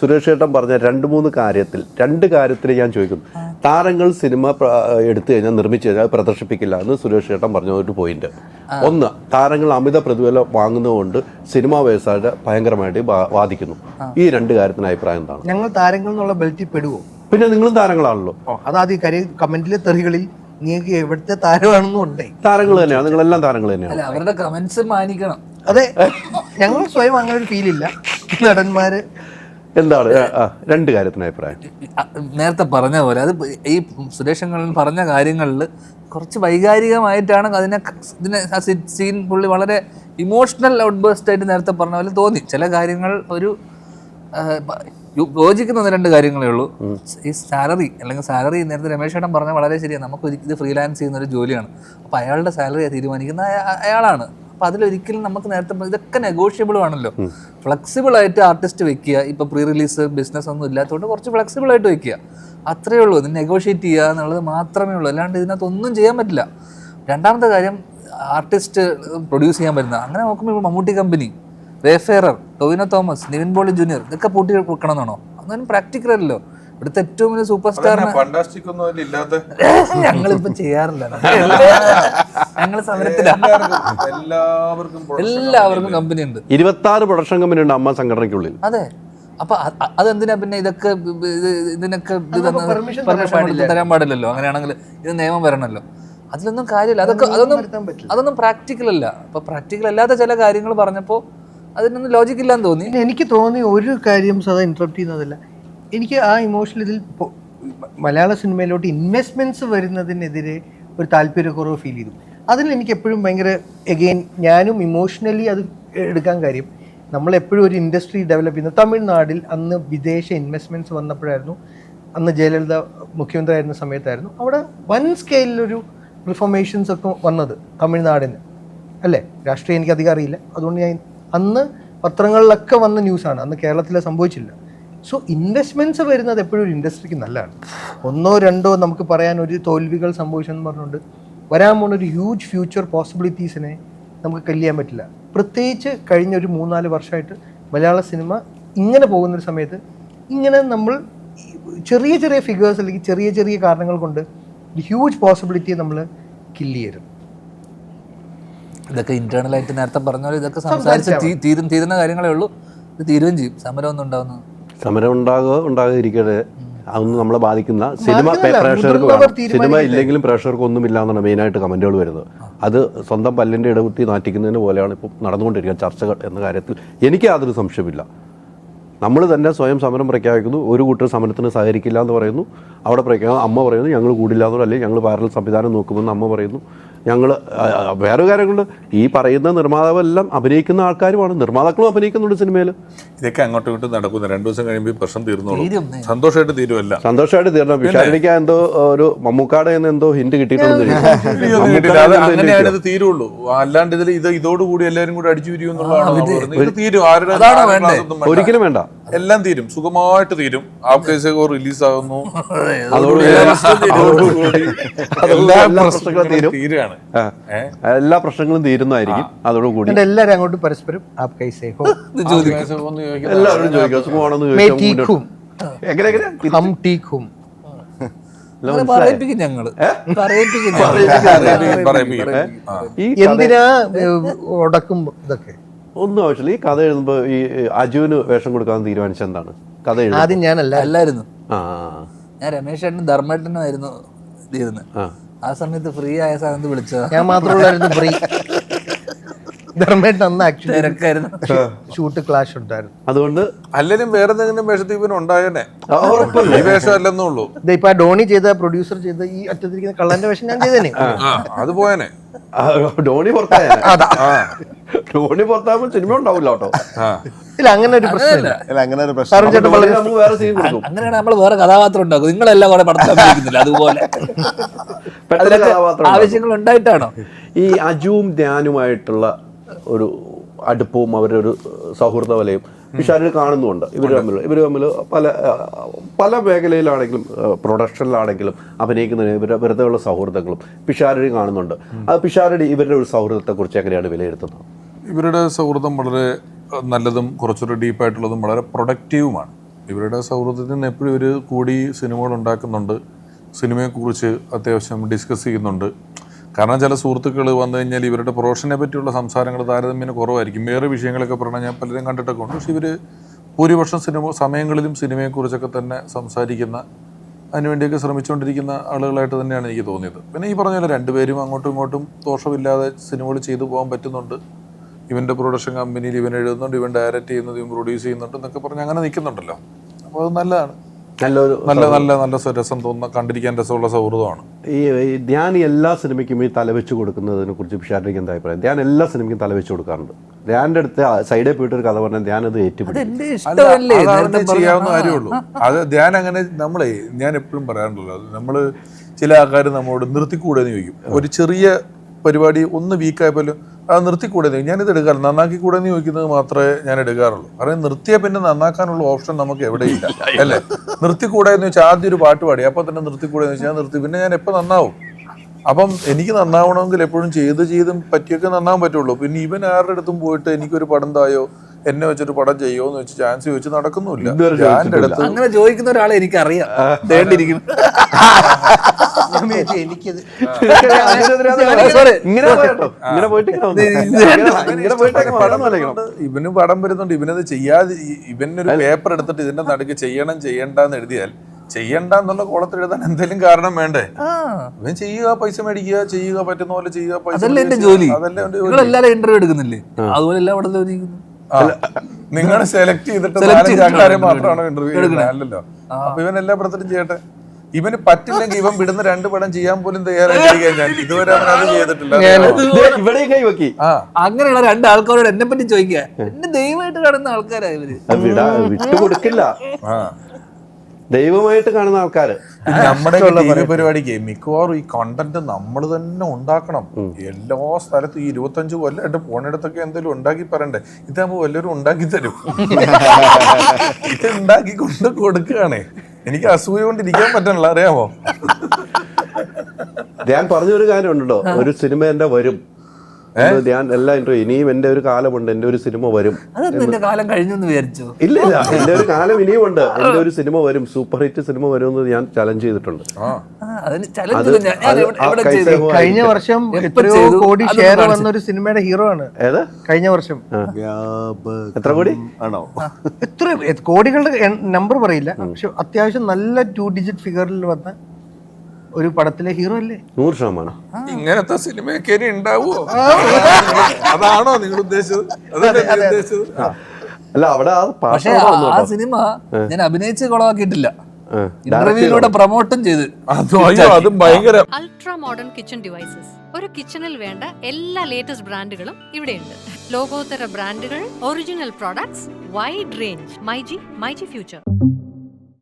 സുരേഷ് ചേട്ടൻ പറഞ്ഞ 2-3 കാര്യത്തിൽ ഞാൻ ചോദിക്കുന്നു. താരങ്ങൾ സിനിമ എടുത്തു കഴിഞ്ഞാൽ നിർമ്മിച്ചു കഴിഞ്ഞാൽ പ്രദർശിപ്പിക്കില്ല എന്ന് സുരേഷ് ചേട്ടൻ പറഞ്ഞ ഒരു പോയിന്റ്. ഒന്ന്, താരങ്ങൾ അമിത പ്രതിഫലം വാങ്ങുന്നതുകൊണ്ട് സിനിമാ വ്യവസായത്തെ ഭയങ്കരമായിട്ട് ബാധിക്കുന്നു. ഈ 2 കാര്യത്തിന് അഭിപ്രായം എന്താണ്? ഞങ്ങൾ താരങ്ങൾ എന്നുള്ള ബെൽറ്റിൽ പെടുവോ? പിന്നെ നിങ്ങളും താരങ്ങളാണല്ലോ. അതാദ്യം കമന്റിലെ തെറികളിൽ നിങ്ങൾക്ക് എവിടുത്തെ താരമാണെന്നും ഉണ്ടേ. താരങ്ങൾ തന്നെയാണ്, നിങ്ങളെല്ലാം താരങ്ങൾ തന്നെയാണ്. അവരുടെ കമന്റ്സ് മാനിക്കണം. അതെ, ഞങ്ങൾ സ്വയം അങ്ങനെ ഒരു ഫീലില്ല. നടന്മാര് എന്താണ് 2 കാര്യത്തിന് അഭിപ്രായം? നേരത്തെ പറഞ്ഞ പോലെ അത് ഈ സുരേഷ് പറഞ്ഞ കാര്യങ്ങളിൽ കുറച്ച് വൈകാരികമായിട്ടാണ് ഇതിനെ സീൻ പുള്ളി വളരെ ഇമോഷണൽ ഔട്ട്ബേസ്റ്റ് ആയിട്ട് നേരത്തെ പറഞ്ഞ പോലെ തോന്നി. ചില കാര്യങ്ങൾ ഒരു യോജിക്കുന്ന 2 കാര്യങ്ങളേ ഉള്ളൂ. ഈ സാലറി നേരത്തെ രമേശ് ചേട്ടൻ പറഞ്ഞാൽ വളരെ ശരിയാണ്. നമുക്ക് ഇത് ഫ്രീലാൻസ് ചെയ്യുന്ന ഒരു ജോലിയാണ്. അപ്പോൾ അയാളുടെ സാലറി തീരുമാനിക്കുന്ന അയാളാണ്. അപ്പോൾ അതിലൊരിക്കലും നമുക്ക് നേരത്തെ ഇതൊക്കെ നെഗോഷ്യബിൾ ആണല്ലോ. ഫ്ലെക്സിബിൾ ആയിട്ട് ആർട്ടിസ്റ്റ് വെക്കുക. ഇപ്പോൾ പ്രീ റിലീസ് ബിസിനസ് ഒന്നും ഇല്ലാത്തതുകൊണ്ട് കുറച്ച് ഫ്ലെക്സിബിൾ ആയിട്ട് വെക്കുക, അത്രയേ ഉള്ളൂ. ഇത് നെഗോഷിയേറ്റ് ചെയ്യുക എന്നുള്ളത് മാത്രമേ ഉള്ളൂ, അല്ലാണ്ട് ഇതിനകത്തൊന്നും ചെയ്യാൻ പറ്റില്ല. രണ്ടാമത്തെ കാര്യം, ആർട്ടിസ്റ്റ് പ്രൊഡ്യൂസ് ചെയ്യാൻ പറ്റുന്ന അങ്ങനെ നോക്കുമ്പോൾ ഇപ്പോൾ മമ്മൂട്ടി കമ്പനി, വേഫെയറർ, ടൊവിനോ തോമസ്, നിവിൻ പോളി ജൂനിയർ ഇതൊക്കെ പൂട്ടി വെക്കണമെന്നാണോ? അതൊന്നും പ്രാക്ടിക്കൽ അല്ലല്ലോ. ഇവിടുത്തെ ഏറ്റവും വലിയ സൂപ്പർ സ്റ്റാറിനെ ഞങ്ങളിപ്പം ചെയ്യാറില്ല. ഞങ്ങൾ സമരത്തിലാണ്. എല്ലാവർക്കും കമ്പനി ഉണ്ട്. 26 പ്രൊഡക്ഷൻ കമ്പനി ഉണ്ട് അമ്മ സംഘടനയ്ക്കുള്ളിൽ. അതെ. അപ്പൊ അതെന്തിനാ പിന്നെ ഇതിനൊക്കെ പെർമിഷൻ തരാൻ പാടില്ലല്ലോ? അങ്ങനെയാണെങ്കിൽ ഇത് നിയമം വരണല്ലോ. അതിലൊന്നും കാര്യമില്ല. അതൊന്നും പ്രാക്ടിക്കൽ അല്ല. അപ്പൊ പ്രാക്ടിക്കൽ അല്ലാത്ത ചില കാര്യങ്ങൾ പറഞ്ഞപ്പോൾ അതിനൊന്നും ലോജിക്കില്ലാന്ന് തോന്നി. എനിക്ക് തോന്നി ഒരു കാര്യം സദാ ഇന്ററപ്റ്റ് ചെയ്യുന്നതല്ല, എനിക്ക് ആ ഇമോഷണൽ ഇതിൽ മലയാള സിനിമയിലോട്ട് ഇൻവെസ്റ്റ്മെന്റ്സ് വരുന്നതിനെതിരെ ഒരു താല്പര്യക്കുറവ് ഫീൽ ചെയ്തു. അതിൽ എനിക്ക് എപ്പോഴും ഭയങ്കര എഗെയിൻ ഞാനും ഇമോഷണലി അത് എടുക്കാൻ കാര്യം, നമ്മളെപ്പോഴും ഒരു ഇൻഡസ്ട്രി ഡെവലപ്പ് ചെയ്യുന്നത് തമിഴ്നാട്ടിൽ അന്ന് വിദേശ ഇൻവെസ്റ്റ്മെൻറ്റ്സ് വന്നപ്പോഴായിരുന്നു. അന്ന് ജയലളിത മുഖ്യമന്ത്രി ആയിരുന്ന സമയത്തായിരുന്നു അവിടെ വൻ സ്കെയിലൊരു റിഫോർമേഷൻസ് ഒക്കെ വന്നത് തമിഴ്നാടിന്, അല്ലേ? രാഷ്ട്രീയം എനിക്ക് അധികം അറിയില്ല, അതുകൊണ്ട് ഞാൻ അന്ന് പത്രങ്ങളിലൊക്കെ വന്ന ന്യൂസാണ്. അന്ന് കേരളത്തിൽ സംഭവിച്ചില്ല. സോ ഇൻവെസ്റ്റ്മെൻറ്റ്സ് വരുന്നത് എപ്പോഴും ഒരു ഇൻഡസ്ട്രിക്ക് നല്ലതാണ്. 1-2 നമുക്ക് പറയാൻ ഒരു തോൽവികൾ സംഭവിച്ചെന്ന് പറഞ്ഞുകൊണ്ട് വരാൻ പോകുന്ന ഒരു ഹ്യൂജ് ഫ്യൂച്ചർ പോസിബിലിറ്റീസിനെ നമുക്ക് കല്യാൻ പറ്റില്ല. പ്രത്യേകിച്ച് കഴിഞ്ഞ ഒരു 3-4 വർഷമായിട്ട് മലയാള സിനിമ ഇങ്ങനെ പോകുന്നൊരു സമയത്ത് ഇങ്ങനെ നമ്മൾ ചെറിയ ചെറിയ ഫിഗേഴ്സ് അല്ലെങ്കിൽ ചെറിയ ചെറിയ കാരണങ്ങൾ കൊണ്ട് ഒരു ഹ്യൂജ് പോസിബിലിറ്റിയെ നമ്മൾ കില്ല് ചെയ്യരുത്. ഇതൊക്കെ ഇന്റേണലായിട്ട് നേരത്തെ പറഞ്ഞ പോലെ ഇതൊക്കെ സംസാരിച്ച് തീരുന്ന കാര്യങ്ങളേ ഉള്ളൂ. ഇത് തീരുകയും ചെയ്യും. സമരം ഉണ്ടാകാതിരിക്കട്ടെ, അതൊന്നും നമ്മളെ ബാധിക്കുന്ന സിനിമ ഇല്ലെങ്കിലും പ്രേക്ഷകർക്ക് ഒന്നും ഇല്ല എന്നാണ് മെയിനായിട്ട് കമന്റുകൾ വരുന്നത്. അത് സ്വന്തം പല്ലിൻ്റെ ഇടകുത്തി നാറ്റിക്കുന്നതിന് പോലെയാണ് ഇപ്പോൾ നടന്നുകൊണ്ടിരിക്കുക ചർച്ചകൾ എന്ന കാര്യത്തിൽ എനിക്ക് യാതൊരു സംശയമില്ല. നമ്മൾ തന്നെ സ്വയം സമരം പ്രഖ്യാപിക്കുന്നു, ഒരു കൂട്ടർ സമരത്തിന് സഹകരിക്കില്ല എന്ന് പറയുന്നു. അവിടെ അമ്മ പറയുന്നു ഞങ്ങൾ കൂടില്ല എന്ന്, അല്ലെങ്കിൽ ഞങ്ങൾ പാരൽ സംവിധാനം നോക്കുമെന്ന് അമ്മ പറയുന്നു. ഞങ്ങൾ വേറെ കാര്യങ്ങളുണ്ട്. ഈ പറയുന്ന നിർമ്മാതാവെല്ലാം അഭിനയിക്കുന്ന ആൾക്കാരുമാണ്, നിർമ്മാതാക്കളും അഭിനയിക്കുന്നുണ്ട് സിനിമയിൽ. ഇതൊക്കെ അങ്ങോട്ടും ഇങ്ങോട്ടും നടക്കുന്നു. 2 ദിവസം കഴിയുമ്പോൾ പ്രശ്നം തീർന്നോളൂ, സന്തോഷമായിട്ട് തീരുമല്ല. സന്തോഷമായിട്ട് തീരണം. വിശാലിനിക്ക് എന്തോ ഒരു മമ്മൂക്കാടെ എന്തോ ഹിന്റ് കിട്ടിയിട്ടുണ്ട്. അങ്ങനെയാണ് ഇത് തീരുള്ളൂ. അല്ലാണ്ട് ഇതോടുകൂടി എല്ലാവരും കൂടി അടിച്ചു പിരിയുന്നുള്ളതാണ്. തീരും, ഒരിക്കലും വേണ്ട, എല്ലാം തീരും, സുഖമായിട്ട് തീരും. റിലീസ് ആകുന്നു, എല്ലാ പ്രശ്നങ്ങളും തീരുന്നതായിരിക്കും അതോടുകൂടി. എല്ലാവരും അങ്ങോട്ട് പരസ്പരം എല്ലാവരും ചോദിക്കും എന്തിനാ ഉടക്കും ഇതൊക്കെ ഒന്നും ആവശ്യമില്ല. ഈ കഥ എഴുതുമ്പോ ഈ അജുവിന് വേഷം കൊടുക്കാൻ തീരുമാനിച്ചത് എന്താണ്? കഥ ആദ്യം ഞാനല്ലായിരുന്നു, ഞാൻ രമേശേട്ടനും ധർമ്മേട്ടനും ആയിരുന്നു ഇരുന്നത്. ആ സമയത്ത് ഫ്രീ ആയ സമയത്ത് വിളിച്ചത് ഞാൻ മാത്രമുള്ളായിരുന്നു ഫ്രീ. ധർമ്മേട്ടൻ അന്ന് ആക്ച്വലി ഷൂട്ട് ക്ലാഷ് ഉണ്ടായിരുന്നു. അതുകൊണ്ട് അല്ലെങ്കിലും വേറെ എന്തെങ്കിലും വേഷത്തിൽ ഉണ്ടായേനെ, ഈ വേഷം അല്ലെന്നുള്ളൂ. ഇപ്പൊ ഡോണി ചെയ്ത പ്രൊഡ്യൂസർ ചെയ്ത ഈ അറ്റത്തിരിക്കുന്ന കള്ളന്റെ വേഷം ഞാൻ ചെയ്തേനെ, അത് പോയനെ. ഡോണി പുറത്താകുമ്പോൾ സിനിമ ഉണ്ടാവില്ല കേട്ടോ. ഇല്ല, അങ്ങനെ ഒരു പ്രശ്നമില്ല. അങ്ങനെയാണ് നമ്മൾ വേറെ കഥാപാത്രം ഉണ്ടാക്കും. നിങ്ങളെല്ലാം കൂടെ പടത്തിൽ അഭിനയിക്കുന്നില്ല, അതുപോലെ ആവശ്യങ്ങൾ ഉണ്ടായിട്ടാണോ? ഈ അജുവും ധ്യാനുമായിട്ടുള്ള ഒരു അടുപ്പവും അവരുടെ ഒരു സൗഹൃദ വലയും പിഷാരിൽ കാണുന്നുണ്ട്. ഇവർ തമ്മിൽ പല മേഖലയിലാണെങ്കിലും പ്രൊഡക്ഷനിലാണെങ്കിലും അഭിനയിക്കുന്നതിന് വെറുതെ ഉള്ള സൗഹൃദങ്ങളും പിഷാരടി കാണുന്നുണ്ട്. അത് പിഷാരടി ഇവരുടെ ഒരു സൗഹൃദത്തെക്കുറിച്ച് എങ്ങനെയാണ് വിലയിരുത്തുന്നത്? ഇവരുടെ സൗഹൃദം വളരെ നല്ലതും കുറച്ചൊരു ഡീപ്പായിട്ടുള്ളതും വളരെ പ്രൊഡക്റ്റീവുമാണ്. ഇവരുടെ സൗഹൃദത്തിൽ നിന്ന് എപ്പോഴും ഇവർ കൂടി സിനിമകൾ ഉണ്ടാക്കുന്നുണ്ട്, സിനിമയെക്കുറിച്ച് അത്യാവശ്യം ഡിസ്കസ് ചെയ്യുന്നുണ്ട്. കാരണം ചില സുഹൃത്തുക്കൾ വന്നു കഴിഞ്ഞാൽ ഇവരുടെ പ്രൊഫഷനെ പറ്റിയുള്ള സംസാരങ്ങൾ താരതമ്യേന കുറവായിരിക്കും. വേറെ വിഷയങ്ങളൊക്കെ പറഞ്ഞാൽ ഞാൻ പലരും കണ്ടിട്ടൊക്കെ ഉണ്ട്. പക്ഷെ ഇവർ ഭൂരിപക്ഷം സമയങ്ങളിലും സിനിമയെക്കുറിച്ചൊക്കെ തന്നെ സംസാരിക്കുന്ന, അതിനുവേണ്ടിയൊക്കെ ശ്രമിച്ചുകൊണ്ടിരിക്കുന്ന ആളുകളായിട്ട് തന്നെയാണ് എനിക്ക് തോന്നിയത്. പിന്നെ ഈ പറഞ്ഞ പോലെ രണ്ടുപേരും അങ്ങോട്ടും ഇങ്ങോട്ടും ദോഷമില്ലാതെ സിനിമകൾ ചെയ്തു പോകാൻ പറ്റുന്നുണ്ട്. ഇവൻ്റെ പ്രൊഡക്ഷൻ കമ്പനിയിൽ ഇവൻ എഴുതുന്നുണ്ട്, ഇവൻ ഡയറക്റ്റ് ചെയ്യുന്നത്, ഇവൻ പ്രൊഡ്യൂസ് ചെയ്യുന്നുണ്ട് എന്നൊക്കെ പറഞ്ഞ് അങ്ങനെ നിൽക്കുന്നുണ്ടല്ലോ. അപ്പോൾ അത് നല്ലതാണ്. നല്ലൊരു നല്ല രസം തോന്നുന്ന, കണ്ടിരിക്കാൻ രസമുള്ള സൗഹൃദമാണ്. ഈ ധ്യാൻ എല്ലാ സിനിമയ്ക്കും ഈ തലവെച്ച് കൊടുക്കുന്നതിനെ കുറിച്ച് പിഷാരടിക്ക് എന്താ അഭിപ്രായം? ധ്യാൻ എല്ലാ സിനിമയ്ക്കും തലവെച്ച് കൊടുക്കാറുണ്ട്. ധ്യാൻ്റെ അടുത്ത് സൈഡിൽ പോയിട്ട് ഒരു കഥ പറഞ്ഞാൽ ധ്യാൻ അത് ഏറ്റുപിടിക്കും. ചെയ്യാവുന്ന കാര്യമുള്ളൂ. അത് ധ്യാൻ അങ്ങനെ ഞാൻ എപ്പോഴും പറയാറുണ്ടല്ലോ, നമ്മൾ ചില ആൾക്കാർ നമ്മോട് നിർത്തിക്കൂടെ എന്ന് ചോദിക്കും. ഒരു ചെറിയ പരിപാടി ഒന്ന് വീക്കായപ്പോലും അത് നിർത്തിക്കൂടെ, ഞാനിത് എടുക്കാറ് നന്നാക്കിക്കൂടെ എന്ന് ചോദിക്കുന്നത് മാത്രമേ ഞാൻ എടുക്കാറുള്ളൂ. കാരണം നിർത്തിയാൽ പിന്നെ നന്നാക്കാനുള്ള ഓപ്ഷൻ നമുക്ക് എവിടെയില്ല അല്ലേ. നിർത്തിക്കൂടെ എന്ന് വെച്ചാൽ ആദ്യം ഒരു പാട്ട് പാടി അപ്പോൾ തന്നെ നിർത്തിക്കൂടെ എന്ന് വെച്ചാൽ ഞാൻ നിർത്തി, പിന്നെ ഞാൻ എപ്പോൾ നന്നാവും? അപ്പം എനിക്ക് നന്നാവണമെങ്കിൽ എപ്പോഴും ചെയ്തും പറ്റിയൊക്കെ നന്നാവാൻ പറ്റുള്ളൂ. പിന്നെ ഇവൻ ആരുടെ അടുത്തും പോയിട്ട് എനിക്കൊരു പടം തായോ, എന്നെ വെച്ചൊരു പടം ചെയ്യോ എന്ന് വെച്ച് ചാൻസ് ചോദിച്ച് നടക്കുന്നില്ല. ഞാൻ്റെ അടുത്ത് അങ്ങനെ ചോദിക്കുന്ന ഒരാളെ എനിക്കറിയാം. എനിക്കത് ഇവന് പടം വരുന്നുണ്ട്, ഇവനത് ചെയ്യാതെ ഇവനൊരു പേപ്പർ എടുത്തിട്ട് ഇതിന്റെ നടുക്ക് ചെയ്യണ്ടെന്ന് എഴുതിയാൽ ചെയ്യണ്ടെന്നുള്ള കോളത്തിൽ എഴുതാൻ എന്തെങ്കിലും കാരണം വേണ്ടേ? ഇവൻ ചെയ്യുക, പൈസ മേടിക്കുക, ചെയ്യുക, പറ്റുന്ന പോലെ ചെയ്യുക, പൈസ. അതല്ലേ എന്റെ ജോലി. ഇന്റർവ്യൂ എടുക്കുന്നില്ലേ? അതുപോലെ എല്ലാം അവിടെ ജോലിക്കുന്നു. നിങ്ങൾ സെലക്ട് ചെയ്തിട്ട് ആൾക്കാരെ മാത്രമാണോ ഇന്റർവ്യൂ ചെയ്യുന്നത്? അല്ലല്ലോ. അപ്പൊ ഇവൻ എല്ലാ പടത്തിലും ചെയ്യട്ടെ. ഇവന് പറ്റില്ലെങ്കിൽ ഇവൻ വിടുന്ന 2 പടം ചെയ്യാൻ പോലും തയ്യാറായിരിക്കാൻ ഞാൻ ഇതുവരെ അവനത് ചെയ്തിട്ടില്ല. അങ്ങനെയുള്ള 2 ആൾക്കാരോട് എന്നെ പറ്റി ചോദിക്കുക. എന്നെ ദൈവമായിട്ട് കാണുന്ന ആൾക്കാരാ ഇവര്. വിട്ടുകൊടുക്കില്ല, ദൈവമായിട്ട് കാണുന്ന ആൾക്കാര്. നമ്മുടെ പരിപാടിക്ക് മിക്കവാറും ഈ കണ്ടന്റ് നമ്മൾ തന്നെ ഉണ്ടാക്കണം. എല്ലാ സ്ഥലത്തും ഈ 25 കൊല്ലമായിട്ട് പോണിടത്തൊക്കെ എന്തെങ്കിലും ഉണ്ടാക്കി പറയണ്ടേ? ഇതാകുമ്പോ വല്ലവരും ഉണ്ടാക്കി തരും. ഇത് ഉണ്ടാക്കി കൊണ്ട് കൊടുക്കുകയാണേ. എനിക്ക് അസൂയ കൊണ്ട് ഇരിക്കാൻ പറ്റണല്ലോ, അറിയാമോ? ഞാൻ പറഞ്ഞൊരു കാര്യമുണ്ടല്ലോ, ഒരു സിനിമ എന്റെ വരും. ഞാൻ എല്ലാം ഇനിയും എന്റെ ഒരു കാലമുണ്ട്, എന്റെ ഒരു സിനിമ വരും. കാലം കഴിഞ്ഞു വിചാരിച്ചു? ഇല്ല, എന്റെ ഒരു കാലം ഇനിയും ഉണ്ട്, എന്റെ ഒരു സിനിമ വരും, സൂപ്പർ ഹിറ്റ് സിനിമ വരും എന്ന് ഞാൻ ചലഞ്ച് ചെയ്തിട്ടുണ്ട്. കഴിഞ്ഞ വർഷം എത്രയോ കോടി ഷെയർ വന്ന ഒരു സിനിമയുടെ ഹീറോ ആണ്. കഴിഞ്ഞ വർഷം എത്ര കോടി ആണോ? എത്ര കോടികളുടെ നമ്പർ പറയില്ല, പക്ഷെ അത്യാവശ്യം നല്ല 2 ഡിജിറ്റ് ഫിഗറിൽ വന്ന ഒരു പടത്തിലെ ഹീറോ അല്ലേ? 100%. ഇങ്ങനത്തെ സിനിമയൊക്കെ ഇനി ഉണ്ടാവുമോ? അതാണോ നിങ്ങൾ ഉദ്ദേശിച്ചത്? അല്ല, അവിടെ പക്ഷേ ആ സിനിമ ഞാൻ അഭിനയിച്ച് കൊളവാക്കിയിട്ടില്ല, ഇന്റർവ്യൂയിലൂടെ പ്രൊമോട്ടും ചെയ്ത്. അതും ഭയങ്കര അൾട്രാ മോഡേൺ കിച്ചൺ ഡിവൈസസ്. ഒരു കിച്ചണിൽ വേണ്ട എല്ലാ ലേറ്റസ്റ്റ് ബ്രാൻഡുകളും ഇവിടെയുണ്ട്. ലോകോത്തര ബ്രാൻഡുകൾ, original products, wide range. MyG future.